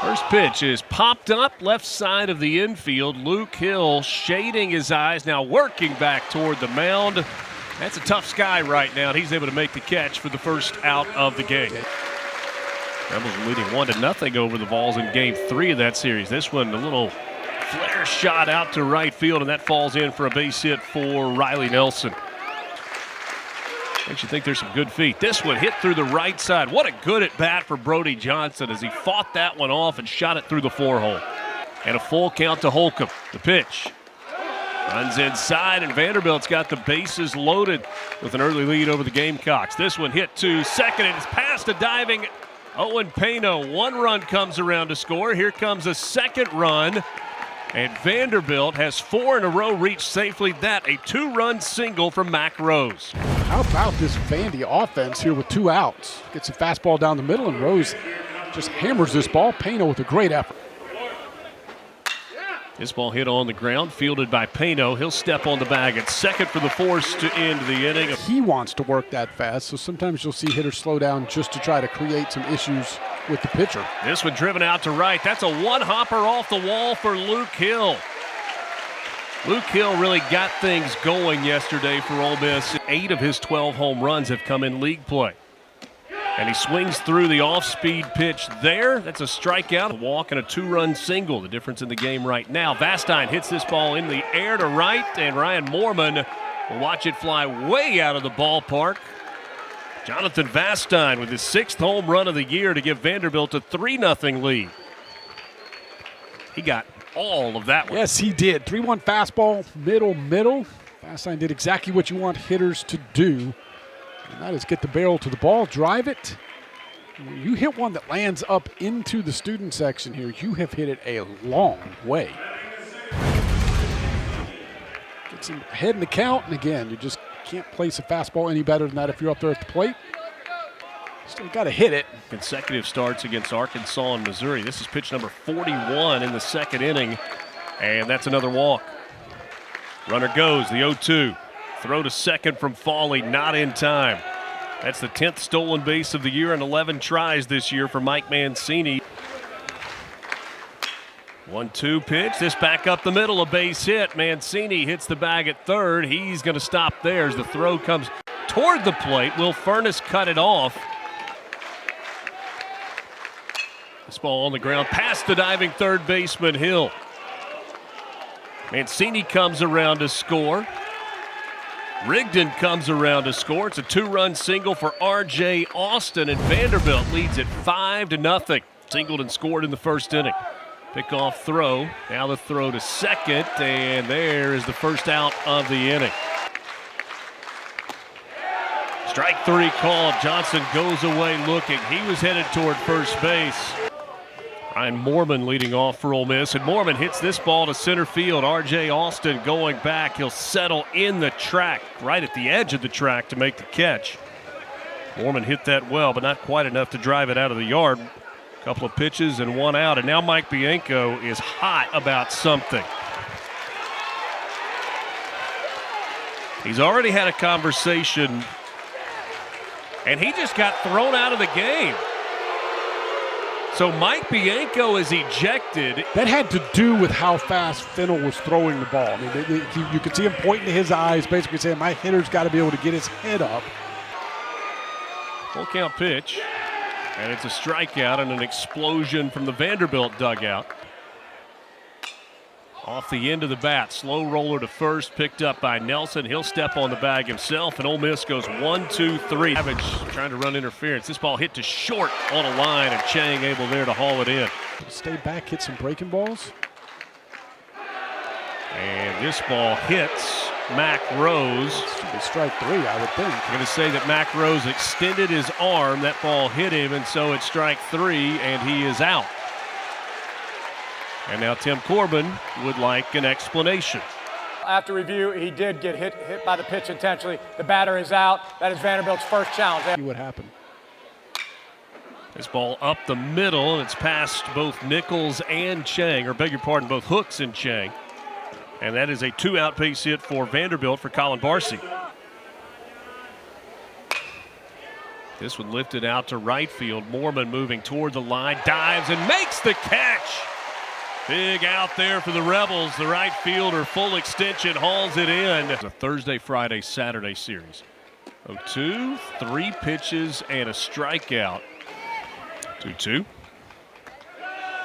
First pitch is popped up left side of the infield. Luke Hill shading his eyes, now working back toward the mound. That's a tough sky right now. He's able to make the catch for the first out of the game. Rebels are leading 1-0 over the Vols in game 3 of that series. This one, a little flare shot out to right field, and that falls in for a base hit for Riley Nelson. Makes you think there's some good feet. This one hit through the right side. What a good at bat for Brody Johnson as he fought that one off and shot it through the 4-hole. And a full count to Holcomb. The pitch. Runs inside, and Vanderbilt's got the bases loaded with an early lead over the Gamecocks. This one hit to second, and it's past a diving Owen Pano. One run comes around to score. Here comes a second run. And Vanderbilt has 4 in a row reached safely. That a 2-run single from Mac Rose. How about this Vandy offense here with 2 outs? Gets a fastball down the middle, and Rose just hammers this ball. Pano with a great effort. This ball hit on the ground, fielded by Pano. He'll step on the bag at second for the force to end the inning. He wants to work that fast, so sometimes you'll see hitters slow down just to try to create some issues with the pitcher. This one driven out to right. That's a one-hopper off the wall for Luke Hill. Luke Hill really got things going yesterday for Ole Miss. 8 of his 12 home runs have come in league play. And he swings through the off-speed pitch there. That's a strikeout, a walk, and a 2-run single. The difference in the game right now. Vastine hits this ball in the air to right, and Ryan Moorman will watch it fly way out of the ballpark. Jonathan Vastine with his 6th home run of the year to give Vanderbilt a 3-0 lead. He got all of that one. Yes, he did. 3-1 fastball, middle. Vastine did exactly what you want hitters to do. And that is get the barrel to the ball, drive it. When you hit one that lands up into the student section here, you have hit it a long way. Gets him ahead in the count, and again, you just can't place a fastball any better than that if you're up there at the plate. Still got to hit it. Consecutive starts against Arkansas and Missouri. This is pitch number 41 in the second inning, and that's another walk. Runner goes, the 0-2. Throw to second from Fawley, not in time. That's the 10th stolen base of the year and 11 tries this year for Mike Mancini. 1-2 pitch. This back up the middle, a base hit. Mancini hits the bag at third. He's going to stop there as the throw comes toward the plate. Will Furness cut it off? This ball on the ground past the diving third baseman Hill. Mancini comes around to score. Rigdon comes around to score. It's a 2-run single for R.J. Austin, and Vanderbilt leads it 5-0. Singled and scored in the first inning. Pickoff throw. Now the throw to second, and there is the first out of the inning. Strike 3 called. Johnson goes away looking. He was headed toward first base. Ryan Moorman leading off for Ole Miss, and Moorman hits this ball to center field. R.J. Austin going back. He'll settle in the track, right at the edge of the track to make the catch. Moorman hit that well, but not quite enough to drive it out of the yard. A couple of pitches and 1 out, and now Mike Bianco is hot about something. He's already had a conversation, and he just got thrown out of the game. So Mike Bianco is ejected. That had to do with how fast Fennell was throwing the ball. I mean, you could see him pointing to his eyes, basically saying, my hitter's got to be able to get his head up. Full count pitch, and it's a strikeout and an explosion from the Vanderbilt dugout. Off the end of the bat, slow roller to first, picked up by Nelson. He'll step on the bag himself, and Ole Miss goes 1-2-3. Savage trying to run interference. This ball hit to short on a line, and Chang able there to haul it in. Stay back, hit some breaking balls. And this ball hits Mac Rose. Should be strike 3, I would think. I'm going to say that Mac Rose extended his arm. That ball hit him, and so it's strike 3, and he is out. And now Tim Corbin would like an explanation. After review, he did get hit by the pitch intentionally. The batter is out. That is Vanderbilt's first challenge. See what happened. This ball up the middle, and it's past both Nichols and Chang, or beg your pardon, both Hooks and Chang. And that is a 2-out base hit for Vanderbilt for Colin Barcy. This one lifted out to right field. Mormon moving toward the line, dives and makes the catch. Big out there for the Rebels. The right fielder, full extension, hauls it in. It's a Thursday, Friday, Saturday series. 0-2, 3 pitches and a strikeout. 2-2.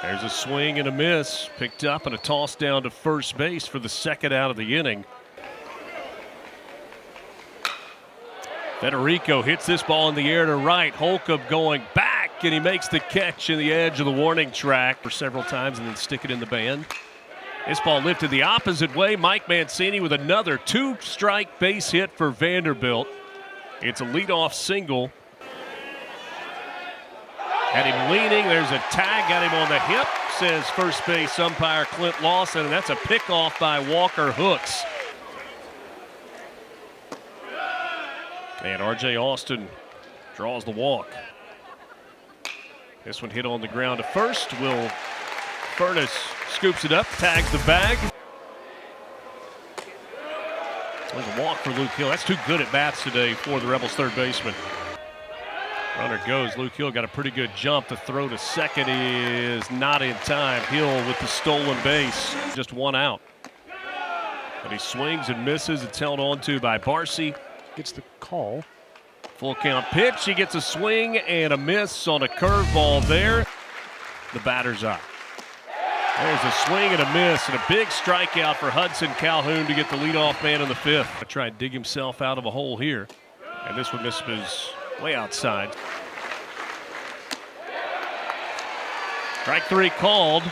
There's a swing and a miss. Picked up and a toss down to first base for the second out of the inning. Federico hits this ball in the air to right. Holcomb going back, and he makes the catch in the edge of the warning track for several times and then stick it in the band. This ball lifted the opposite way. Mike Mancini with another 2-strike base hit for Vanderbilt. It's a leadoff single. Had him leaning. There's a tag. Got him on the hip, says first base umpire Clint Lawson, and that's a pickoff by Walker Hooks. And R.J. Austin draws the walk. This one hit on the ground to first. Will Furness scoops it up, tags the bag. There's a walk for Luke Hill. That's 2 good at bats today for the Rebels third baseman. Runner goes. Luke Hill got a pretty good jump. The throw to second is not in time. Hill with the stolen base. Just 1 out. But he swings and misses. It's held on to by Barcy. Gets the call. Full count pitch. He gets a swing and a miss on a curveball there. The batter's eye. There's a swing and a miss and a big strikeout for Hudson Calhoun to get the leadoff man in the 5th. To try and dig himself out of a hole here. And this one misses way outside. Strike 3 called.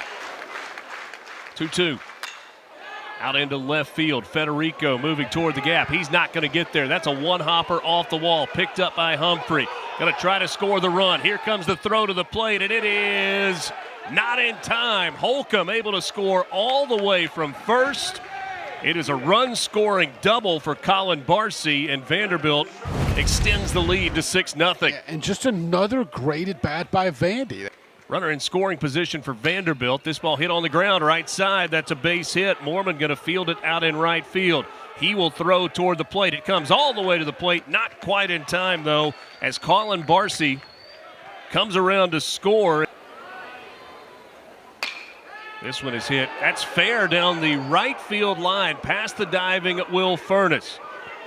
2-2. Out into left field. Federico moving toward the gap. He's not going to get there. That's a one-hopper off the wall. Picked up by Humphrey. Going to try to score the run. Here comes the throw to the plate, and it is not in time. Holcomb able to score all the way from first. It is a run-scoring double for Colin Barcy, and Vanderbilt extends the lead to 6-0. Yeah, and just another great at-bat by Vandy. Runner in scoring position for Vanderbilt. This ball hit on the ground right side. That's a base hit. Mormon going to field it out in right field. He will throw toward the plate. It comes all the way to the plate. Not quite in time, though, as Colin Barcy comes around to score. This one is hit. That's fair down the right field line, past the diving Will Furness.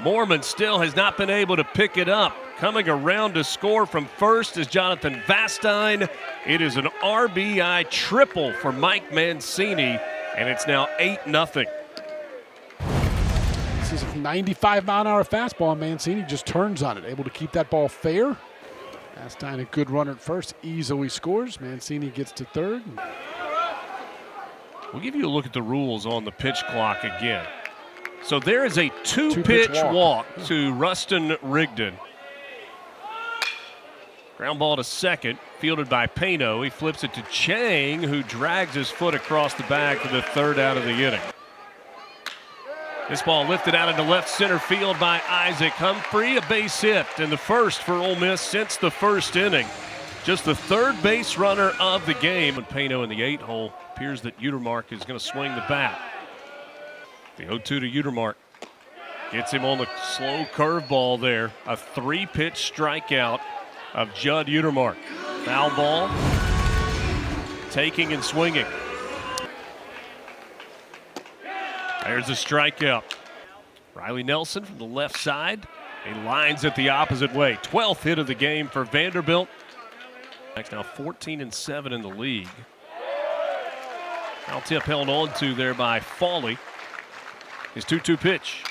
Mormon still has not been able to pick it up. Coming around to score from first is Jonathan Vastine. It is an RBI triple for Mike Mancini, and it's now 8-0. This is a 95-mile-an-hour fastball, and Mancini just turns on it, able to keep that ball fair. Vastine, a good runner at first, easily scores. Mancini gets to third. We'll give you a look at the rules on the pitch clock again. So there is a two-pitch walk to Rustin Rigdon. Ground ball to second, fielded by Pano. He flips it to Chang, who drags his foot across the bag for the 3rd out of the inning. This ball lifted out into left center field by Isaac Humphrey. A base hit, and the first for Ole Miss since the 1st inning. Just the 3rd base runner of the game. And Pano in the 8-hole. Appears that Utermark is going to swing the bat. The 0-2 to Utermark. Gets him on the slow curveball there. A 3-pitch strikeout of Judd Utermark. Foul ball. Taking and swinging. There's a strikeout. Riley Nelson from the left side. He lines it the opposite way. 12th hit of the game for Vanderbilt. Now 14-7 in the league. Foul tip held on to there by Fawley. His 2-2 pitch.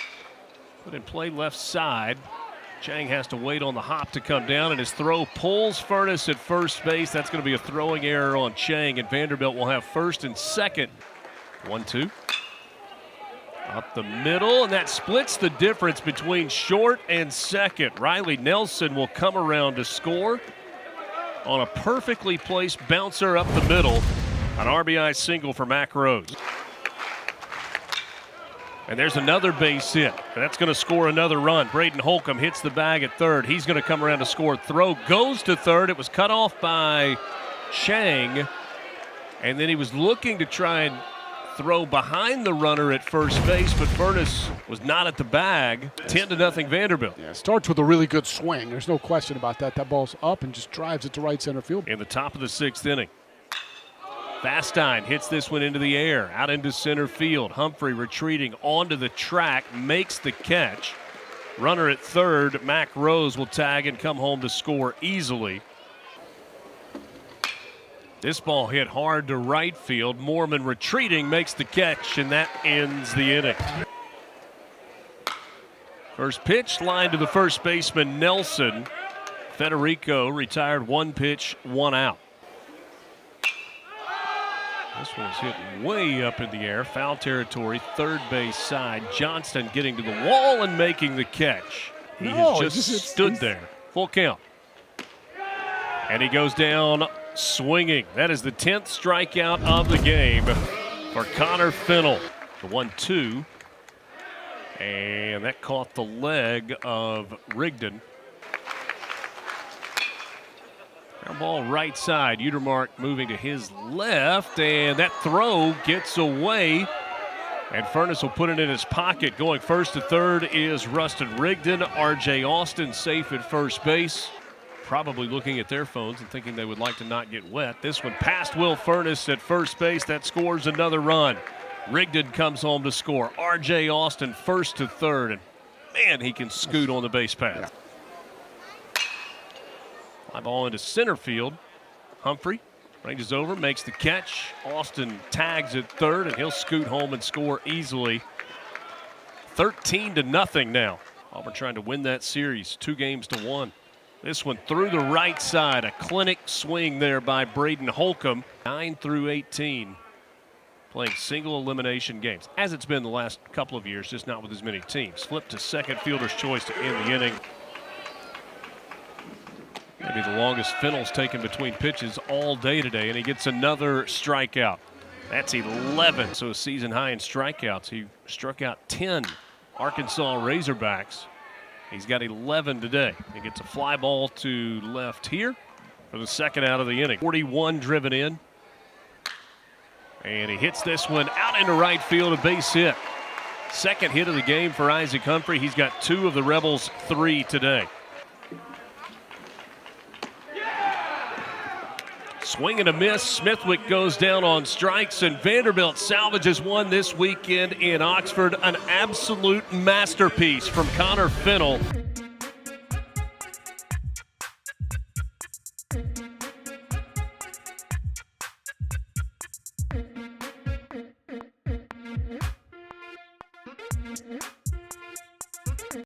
Put in play left side. Chang has to wait on the hop to come down, and his throw pulls Furness at first base. That's going to be a throwing error on Chang, and Vanderbilt will have first and second. 1-2. Up the middle, and that splits the difference between short and second. Riley Nelson will come around to score on a perfectly placed bouncer up the middle. An RBI single for Mac Rose. And there's another base hit. That's going to score another run. Braden Holcomb hits the bag at third. He's going to come around to score. Throw goes to third. It was cut off by Chang. And then he was looking to try and throw behind the runner at first base, but Furness was not at the bag. 10-0 Vanderbilt. Yeah, starts with a really good swing. There's no question about that. That ball's up and just drives it to right center field. In the top of the 6th inning. Fastine hits this one into the air, out into center field. Humphrey retreating onto the track, makes the catch. Runner at third, Mac Rose will tag and come home to score easily. This ball hit hard to right field. Mormon retreating, makes the catch, and that ends the inning. First pitch, line to the first baseman, Nelson. Federico retired 1 pitch, 1 out. This one is hit way up in the air, foul territory, third base side. Johnston getting to the wall and making the catch. He has just stood there. Full count. And he goes down swinging. That is the 10th strikeout of the game for Connor Fennell. The 1-2. And that caught the leg of Rigdon. Ball right side. Utermark moving to his left, and that throw gets away. And Furness will put it in his pocket. Going first to third is Rustin Rigdon. R.J. Austin safe at first base. Probably looking at their phones and thinking they would like to not get wet. This one past Will Furness at first base. That scores another run. Rigdon comes home to score. R.J. Austin first to third. And man, he can scoot on the base path. Yeah. Fly ball into center field. Humphrey ranges over, makes the catch. Austin tags at third, and he'll scoot home and score easily. 13-0 now. Auburn trying to win that series, 2-1. This one through the right side. A clinic swing there by Braden Holcomb. 9-18. Playing single elimination games, as it's been the last couple of years, just not with as many teams. Flip to second, fielder's choice to end the inning. Maybe the longest Fennell's taken between pitches all day today, and he gets another strikeout. That's 11, so a season high in strikeouts. He struck out 10 Arkansas Razorbacks. He's got 11 today. He gets a fly ball to left here for the second out of the inning. 41 driven in. And he hits this one out into right field, a base hit. Second hit of the game for Isaac Humphrey. He's got 2 of the Rebels' 3 today. Swing and a miss. Smithwick goes down on strikes, and Vanderbilt salvages one this weekend in Oxford. An absolute masterpiece from Connor Fennell.